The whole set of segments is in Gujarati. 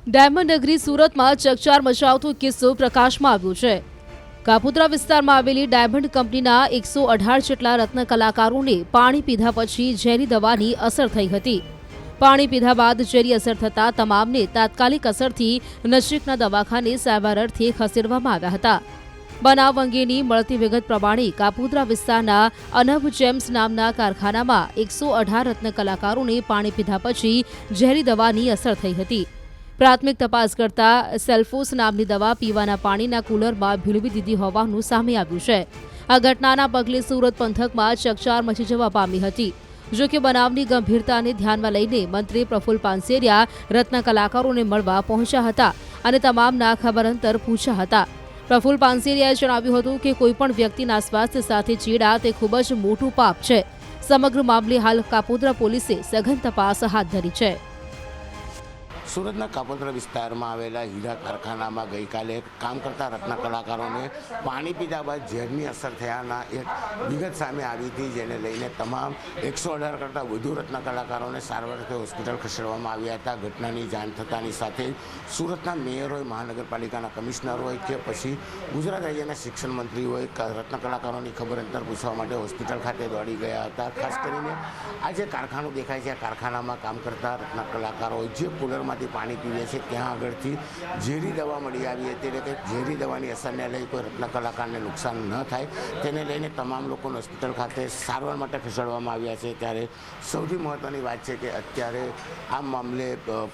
ડાયમંડ નગરી સુરતમાં ચકચાર મચાવતો કિસ્સો પ્રકાશમાં આવ્યો છે। કાપોદ્રા વિસ્તારમાં આવેલી ડાયમંડ કંપનીના 118 જેટલા રત્ન કલાકારોને પાણી પીધા પછી ઝેરી દવાની અસર થઈ હતી। પાણી પીધા બાદ ઝેરી અસર થતાં તમામને તાત્કાલિક અસરથી નજીકના દવાખાને સારવાર અર્થે ખસેડવામાં આવ્યા હતા। બનાવ અંગેની મળતી વિગત પ્રમાણે કાપોદ્રા વિસ્તારના અનબ જેમ્સ નામના કારખાનામાં 118 રત્ન કલાકારોને પાણી પીધા પછી ઝેરી દવાની અસર થઈ હતી। પ્રાથમિક તપાસ કરતા સેલ્ફોસ નામની દવા પીવાના પાણીના કુલરમાં ભીળવી દીધી હોવાનું સામે આવ્યું છે। આ ઘટનાના પગલે સુરત પંથકમાં ચકચાર મચી જવા પામી હતી। જો કે બનાવની ગંભીરતાને ધ્યાનમાં લઈને મંત્રી પ્રફુલ પાનસેરિયા રત્ન કલાકારોને મળવા પહોંચ્યા હતા અને તમામના ખબર અંતર પૂછ્યા હતા। પ્રફુલ પાનસેરિયાએ જણાવ્યું હતું કે કોઈપણ વ્યક્તિના સ્વાસ્થ્ય સાથે ચેડા તે ખૂબ જ મોટું પાપ છે। સમગ્ર મામલે હાલ કાપોદ્રા પોલીસે સઘન તપાસ હાથ ધરી છે। સુરતના કાપોદ્રા વિસ્તારમાં આવેલા હીરા કારખાનામાં ગઈકાલે કામ કરતા રત્ન કલાકારોને પાણી પીધા બાદ ઝેરની અસર થયાના એક વિગત સામે આવી હતી, જેને લઈને તમામ 118 કરતાં વધુ રત્ન કલાકારોને સારવાર અર્થે હોસ્પિટલ ખસેડવામાં આવ્યા હતા। ઘટનાની જાણ થતાની સાથે સુરતના મેયર હોય, મહાનગરપાલિકાના કમિશનર હોય કે પછી ગુજરાત રાજ્યના શિક્ષણ મંત્રી હોય, રત્ન કલાકારોની ખબર અંતર પૂછવા માટે હોસ્પિટલ ખાતે દોડી ગયા હતા। ખાસ કરીને આ જે કારખાનું દેખાય છે, આ કારખાનામાં કામ કરતા રત્ન કલાકારો જે કુલરમાં પાણી પીવે છે ત્યાં આગળથી ઝેરી દવા મળી આવી હતી। એટલે કે ઝેરી દવાની અસરને લઈ કોઈ રત્ન કલાકારને નુકસાન ન થાય તેને લઈને તમામ લોકોને હોસ્પિટલ ખાતે સારવાર માટે ખસેડવામાં આવ્યા છે। ત્યારે સૌથી મહત્ત્વની વાત છે કે અત્યારે આ મામલે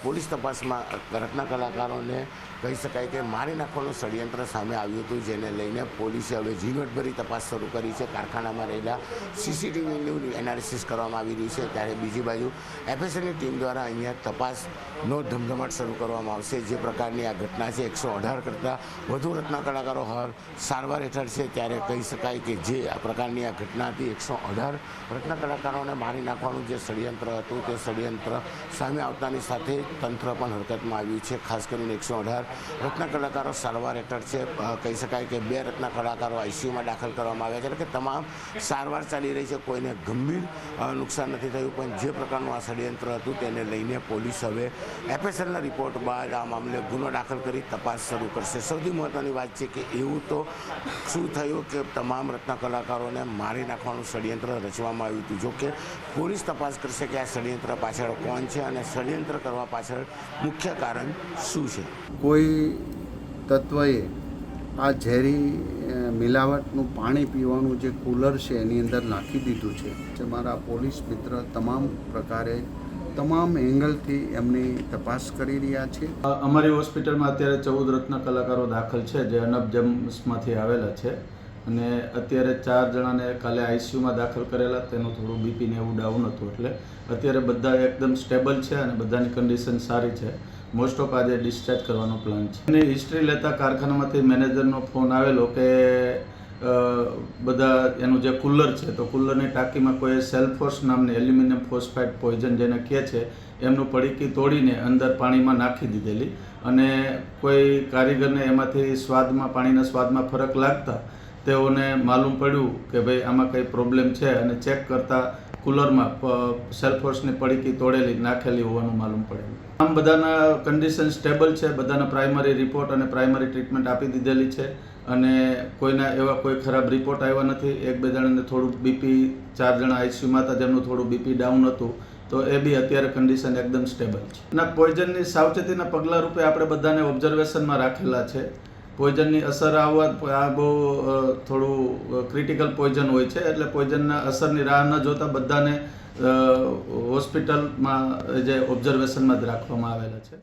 પોલીસ તપાસમાં રત્ન કલાકારોને કહી શકાય કે મારી નાખવાનું ષડયંત્ર સામે આવ્યું હતું, જેને લઈને પોલીસે હવે ઝીણવટભરી તપાસ શરૂ કરી છે। કારખાનામાં રહેલા સીસીટીવીનું એનાલિસિસ કરવામાં આવી રહ્યું છે। ત્યારે બીજી બાજુ એફએસએલની ટીમ દ્વારા અહીંયા તપાસનો ધમધમાટ શરૂ કરવામાં આવશે। જે પ્રકારની આ ઘટના છે, 118 કરતાં વધુ રત્ન કલાકારો હાલ સારવાર હેઠળ છે। ત્યારે કહી શકાય કે જે આ પ્રકારની આ ઘટના હતી, 118 રત્ન કલાકારોને મારી નાખવાનું જે ષડયંત્ર હતું તે ષડયંત્ર સામે આવતાની સાથે તંત્ર પણ હરકતમાં આવ્યું છે। ખાસ કરીને 118 રત્ન કલાકારો સારવાર હેઠળ છે। કહી શકાય કે 2 રત્ન કલાકારો આઈસીયુમાં દાખલ કરવામાં આવ્યા છે, એટલે કે તમામ સારવાર ચાલી રહી છે। કોઈને ગંભીર નુકસાન નથી થયું, પણ જે પ્રકારનું આ ષડયંત્ર હતું તેને લઈને પોલીસ હવે એફએસએલના રિપોર્ટ બાદ આ મામલે ગુનો દાખલ કરી તપાસ શરૂ કરશે। સૌથી મહત્ત્વની વાત છે કે એવું તો શું થયું કે તમામ રત્ન કલાકારોને મારી નાખવાનું ષડયંત્ર રચવામાં આવ્યું હતું। જો કે પોલીસ તપાસ કરશે કે આ ષડયંત્ર પાછળ કોણ છે અને ષડયંત્ર કરવા પાછળ મુખ્ય કારણ શું છે। કોઈ તત્વએ આ ઝેરી મિલાવટનું પાણી પીવાનું જે કુલર છે એની અંદર નાખી દીધું છે। મારા પોલીસ મિત્ર તમામ પ્રકારે તમામ એંગલથી એમની તપાસ કરી રહ્યા છે। અમારી હોસ્પિટલમાં અત્યારે 14 રત્ન કલાકારો દાખલ છે, જે અનબ જેમ્સમાંથી આવેલા છે અને અત્યારે 4 જણાને કાલે આઈસીયુમાં દાખલ કરેલા। તેનું થોડું બીપી ને એવું ડાઉન હતું, એટલે અત્યારે બધા એકદમ સ્ટેબલ છે અને બધાની કન્ડિશન સારી છે। મોસ્ટ ઓફ આજે ડિસ્ચાર્જ કરવાનો પ્લાન છે। એની હિસ્ટ્રી લેતા કારખાનામાંથી મેનેજરનો ફોન આવેલો કે બધા એનું જે કુલર છે, તો કુલરની ટાંકીમાં કોઈ સેલ્ફોસ નામની એલ્યુમિનિયમ ફોસ્ફાઇડ પોઈઝન જેને કહે છે એમનું પડીકી તોડીને અંદર પાણીમાં નાખી દીધેલી અને કોઈ કારીગરને એમાંથી પાણીના સ્વાદમાં ફરક લાગતા તેઓને માલુમ પડ્યું કે ભાઈ આમાં કંઈ પ્રોબ્લેમ છે અને ચેક કરતાં કુલરમાં સેલ્ફોસની પડીકી તોડેલી નાખેલી હોવાનું માલુમ પડેલું। આમ બધાના કન્ડિશન સ્ટેબલ છે, બધાના પ્રાઇમરી રિપોર્ટ અને પ્રાઇમરી ટ્રીટમેન્ટ આપી દીધેલી છે અને કોઈના એવા કોઈ ખરાબ રિપોર્ટ આવ્યા નથી। 1-2 જણાને થોડુંક બીપી, 4 જણા આઈસીયુમાં હતા જેમનું થોડું બીપી ડાઉન હતું, તો એ બી અત્યારે કન્ડિશન એકદમ સ્ટેબલ છે। ના પોઈઝનની સાવચેતીના પગલાં રૂપે આપણે બધાને ઓબ્ઝર્વેશનમાં રાખેલા છે। પોઈઝનની અસર આવવા આ બહુ થોડું ક્રિટિકલ પોઈઝન હોય છે, એટલે પોઈઝનના અસરની રાહ ન જોતા બધાને હોસ્પિટલમાં જે ઓબ્ઝર્વેશનમાં જ રાખવામાં આવેલા છે।